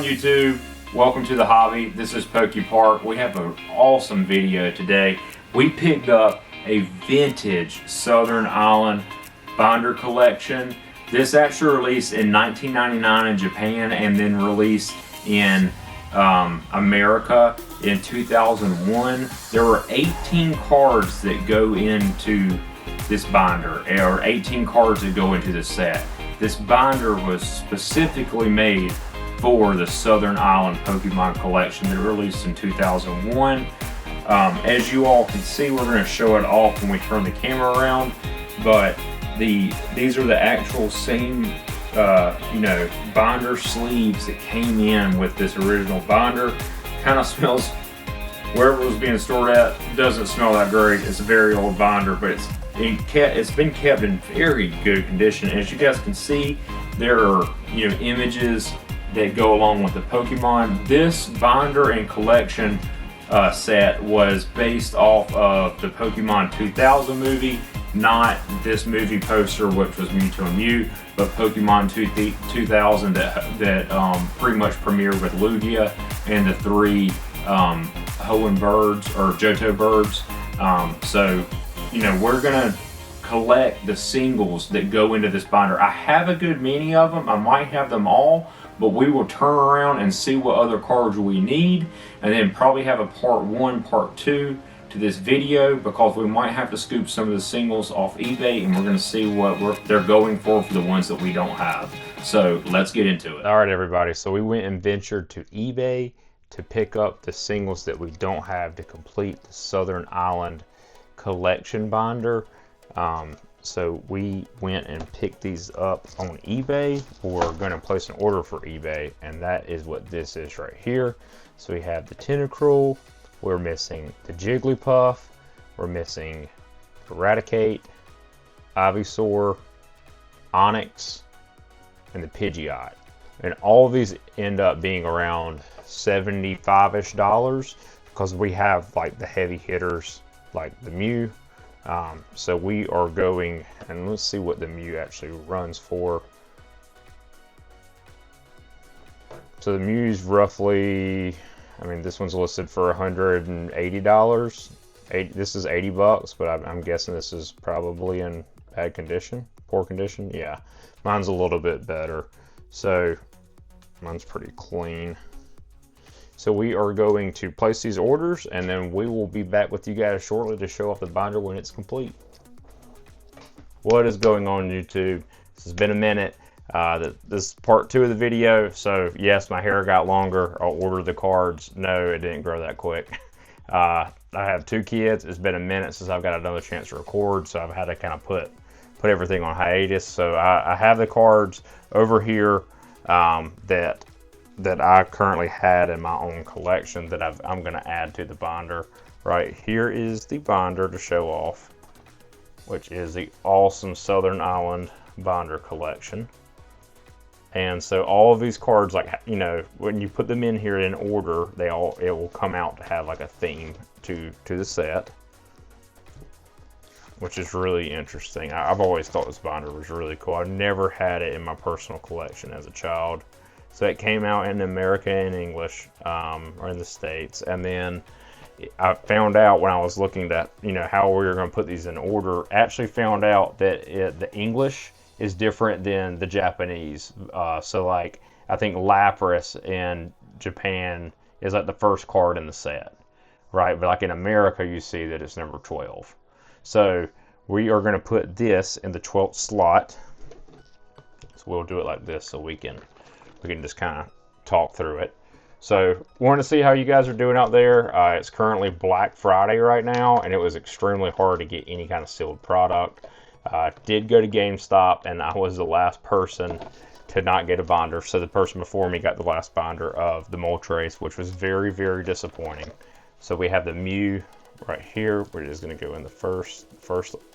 on YouTube? Welcome to the hobby. This is Pokey Park. We have an awesome video today. We picked up a vintage Southern Island binder collection. This actually released in 1999 in Japan and then released in America in 2001. There were 18 cards that go into this binder, or 18 cards that go into this set. This binder was specifically made for the Southern Island Pokemon collection that released in 2001. As you all can see, we're going to show it off when we turn the camera around, but these are the actual same binder sleeves that came in with this original binder. Kind of smells, wherever it was being stored at, doesn't smell that great. It's a very old binder, but it's been kept in very good condition. As you guys can see, there are images that go along with the Pokemon. This binder and collection set was based off of the Pokemon 2000 movie, not this movie poster, which was Mewtwo and Mew, but Pokemon 2000 that pretty much premiered with Lugia and the three Hoenn birds, or Johto birds. So we're gonna collect the singles that go into this binder. I have a good many of them. I might have them all, but we will turn around and see what other cards we need, and then probably have a part 1, part 2 to this video, because we might have to scoop some of the singles off eBay, and we're going to see what they're going for the ones that we don't have. So let's get into it. All right, everybody. So we went and ventured to eBay to pick up the singles that we don't have to complete the Southern Island collection binder. So we went and picked these up on eBay. We're going to place an order for eBay, and that is what this is right here. So we have the Tentacruel, we're missing the Jigglypuff, we're missing Eradicate, Ivysaur, Onyx, and the Pidgeot. And all of these end up being around $75-ish, because we have like the heavy hitters like the Mew. So we are going, and let's see what the Mew actually runs for. So the Mew's roughly, this one's listed for $180. This is $80, but I'm guessing this is probably in bad condition, poor condition. Yeah, mine's a little bit better. So mine's pretty clean. So we are going to place these orders, and then we will be back with you guys shortly to show off the binder when it's complete. What is going on, YouTube? This has been a minute. This is part 2 of the video. So yes, my hair got longer. I'll order the cards. No, it didn't grow that quick. I have 2 kids. It's been a minute since I've got another chance to record, so I've had to kind of put everything on hiatus. So I have the cards over here that I currently had in my own collection that I'm going to add to the binder. Right here is the binder to show off, which is the awesome Southern Island binder collection. And so all of these cards, when you put them in here in order, it will come out to have like a theme to the set, which is really interesting. I've always thought this binder was really cool. I've never had it in my personal collection as a child. So it came out in America in English, or in the States. And then I found out when I was looking at, how we were going to put these in order, actually found out that the English is different than the Japanese. So like, I think Lapras in Japan is like the first card in the set, right? But like in America, you see that it's number 12. So we are going to put this in the 12th slot. So we'll do it like this so we can just kind of talk through it. So want to see how you guys are doing out there. It's currently Black Friday right now, and it was extremely hard to get any kind of sealed product. Did go to GameStop, and I was the last person to not get a binder. So the person before me got the last binder of the Moltres, which was very, very disappointing. So we have the Mew right here, which is going to go in the first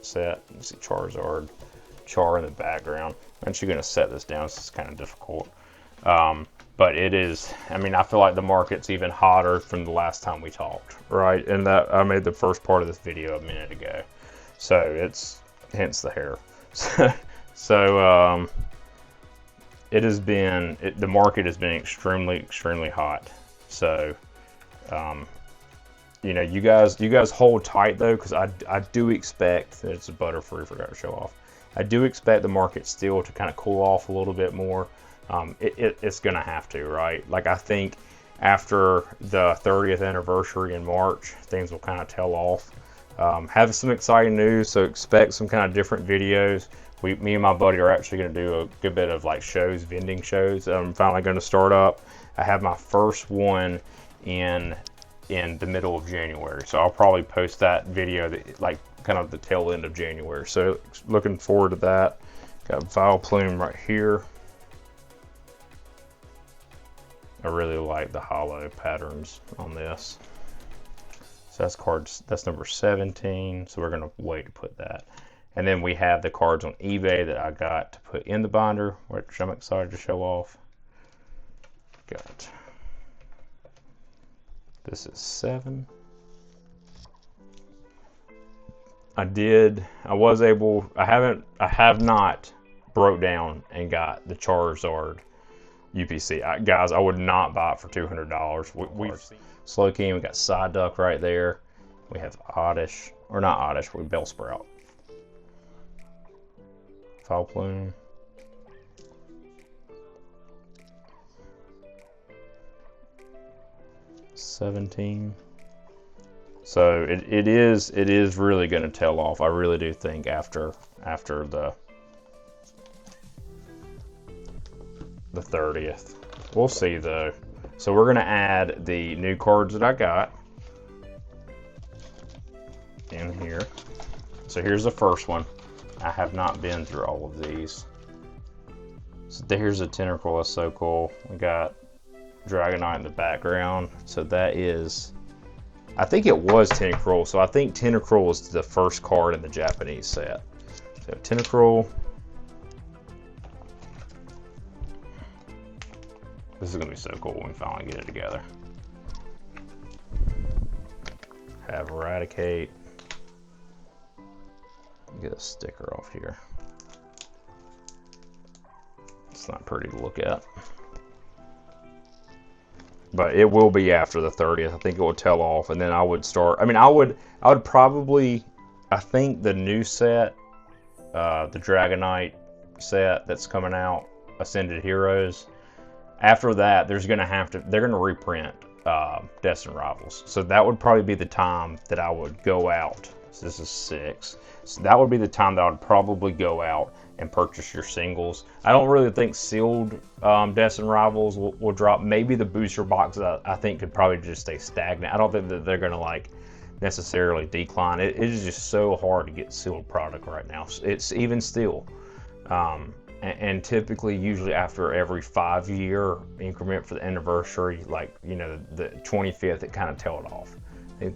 set. You see Charizard, Char in the background. I'm actually going to set this down, so it's kind of difficult. But it is, I feel like the market's even hotter from the last time we talked, right? And that I made the first part of this video a minute ago. So it's, hence the hair. So it has been, the market has been extremely hot. So, you know, you guys hold tight though, because I do expect, it's a Butterfree, forgot to show off. I do expect the market still to kind of cool off a little bit more. It's gonna have to, right? Like, I think after the 30th anniversary in March, things will kind of tail off. Have some exciting news, so expect some kind of different videos. Me and my buddy are actually going to do a good bit of like shows, vending shows. I'm finally going to start up. I have my first one in the middle of January, so I'll probably post that video like kind of the tail end of January. So looking forward to that. Got Vileplume right here. I really like the hollow patterns on this. So that's number 17. So we're gonna wait to put that. And then we have the cards on eBay that I got to put in the binder, which I'm excited to show off. This is 7. I have not broke down and got the Charizard UPC. Guys, I would not buy it for $200. We've Slowking, we got Psyduck right there. We have Oddish, or not Oddish, we Bellsprout. Vileplume. $17. So it is really going to tail off. I really do think after the 30th. We'll see though. So we're going to add the new cards that I got in here. So here's the first one. I have not been through all of these. So here's a Tentacruel, that's so cool. We got Dragonite in the background. So that is, I think it was Tentacruel. So I think Tentacruel was the first card in the Japanese set. So Tentacruel. This is gonna be so cool when we finally get it together. Have Eradicate. Get a sticker off here. It's not pretty to look at. But it will be after the 30th. I think it will tail off, and then I would start. I mean, I would probably, I think the new set, the Dragonite set that's coming out, Ascended Heroes. After that, they're gonna reprint Destined Rivals. So that would probably be the time that I would go out. So this is 6. So that would be the time that I would probably go out and purchase your singles. I don't really think sealed Destined Rivals will drop. Maybe the booster boxes I think could probably just stay stagnant. I don't think that they're gonna like necessarily decline. It is just so hard to get sealed product right now. It's even still. And typically, usually after every 5-year increment for the anniversary, like, you know, the 25th, it kind of tailed off.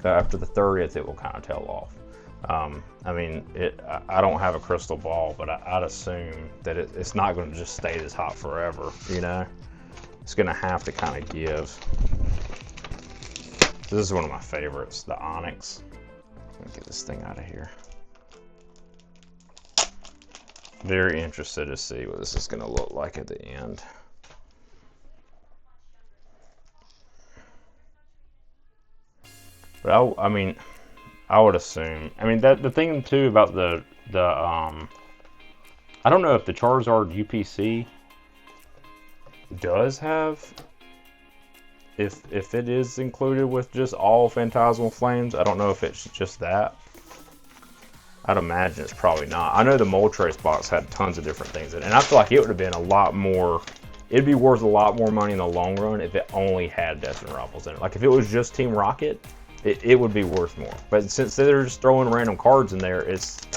After the 30th, it will kind of tail off. I mean, I don't have a crystal ball, but I'd assume that it's not going to just stay this hot forever, you know? It's going to have to kind of give. This is one of my favorites, the Onyx. Let me get this thing out of here. Very interested to see what this is going to look like at the end. But I mean, I would assume. I mean, the thing too about the I don't know if the Charizard UPC does have, if it is included with just all Phantasmal Flames. I don't know if it's just that. I'd imagine it's probably not. I know the Moltres box had tons of different things in it, and I feel like it would have been a lot more, it'd be worth a lot more money in the long run if it only had Destined Rivals in it. Like if it was just Team Rocket, it would be worth more. But since they're just throwing random cards in there,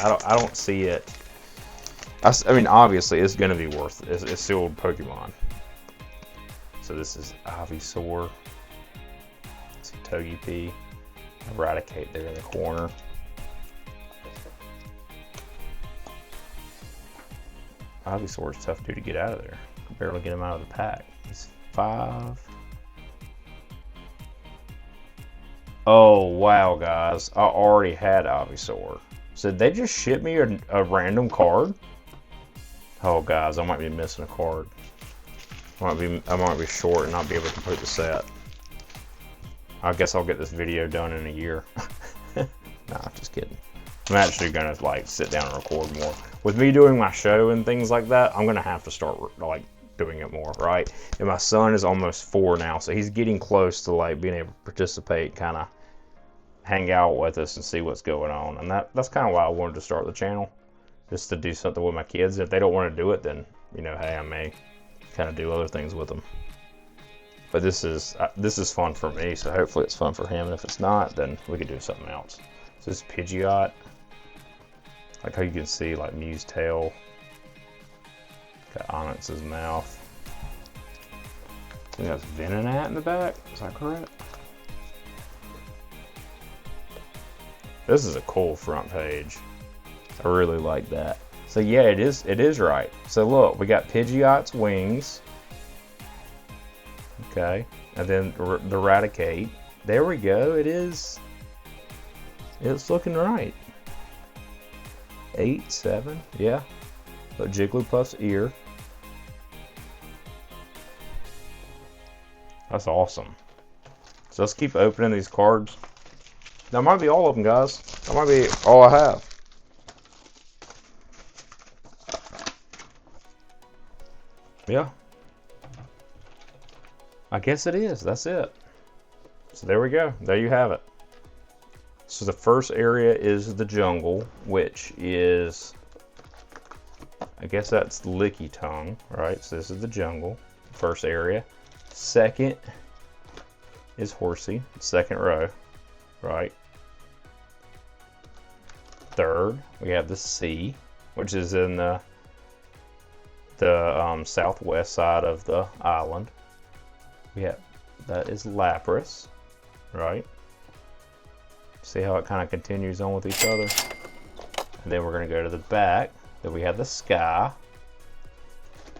I don't see it. I mean, obviously it's going to be worth it. It's sealed Pokemon. So this is Ivysaur. It's a Togepi. Eradicate there in the corner. Ivysaur is tough dude to get out of there. I can barely get him out of the pack. He's 5. Oh, wow, guys. I already had Ivysaur. So they just shipped me a random card? Oh, guys, I might be missing a card. I might be short and not be able to complete the set. I guess I'll get this video done in a year. Nah, just kidding. I'm actually gonna like sit down and record more. With me doing my show and things like that, I'm gonna have to start like doing it more, right? And my son is almost 4 now, so he's getting close to like being able to participate, kind of hang out with us and see what's going on. And that's kind of why I wanted to start the channel, just to do something with my kids. If they don't want to do it, then you know, hey, I may kind of do other things with them. But this is fun for me, so hopefully it's fun for him. And if it's not, then we could do something else. So this Pidgeot, like how you can see like Mew's tail, got Onyx's mouth. I think that's Venonat in the back. Is that correct? This is a cool front page. I really like that. So yeah, it is right. So look, we got Pidgeot's wings. Okay, and then the Raticate. There we go. It's looking right. 8, 7, yeah. But Jigglypuff's ear. That's awesome. So let's keep opening these cards. That might be all of them, guys. That might be all I have. Yeah. I guess it is. That's it. So there we go. There you have it. So the first area is the jungle, which is, I guess that's Licky Tongue, right? So this is the jungle, first area. Second is Horsey, second row, right? Third, we have the sea, which is in the southwest side of the island. That is Lapras, right? See how it kind of continues on with each other. And then we're going to go to the back. Then we have the sky,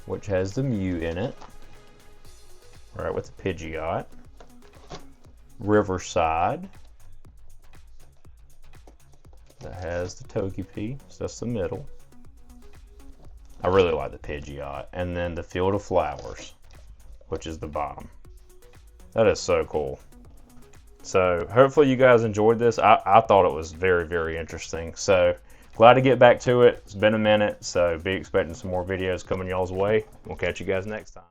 which has the Mew in it, right, with the Pidgeot. Riverside, that has the Togepi, so that's the middle. I really like the Pidgeot. And then the Field of Flowers, which is the bottom. That is so cool. So hopefully you guys enjoyed this. I thought it was very, very interesting. So glad to get back to it. It's been a minute, so be expecting some more videos coming y'all's way. We'll catch you guys next time.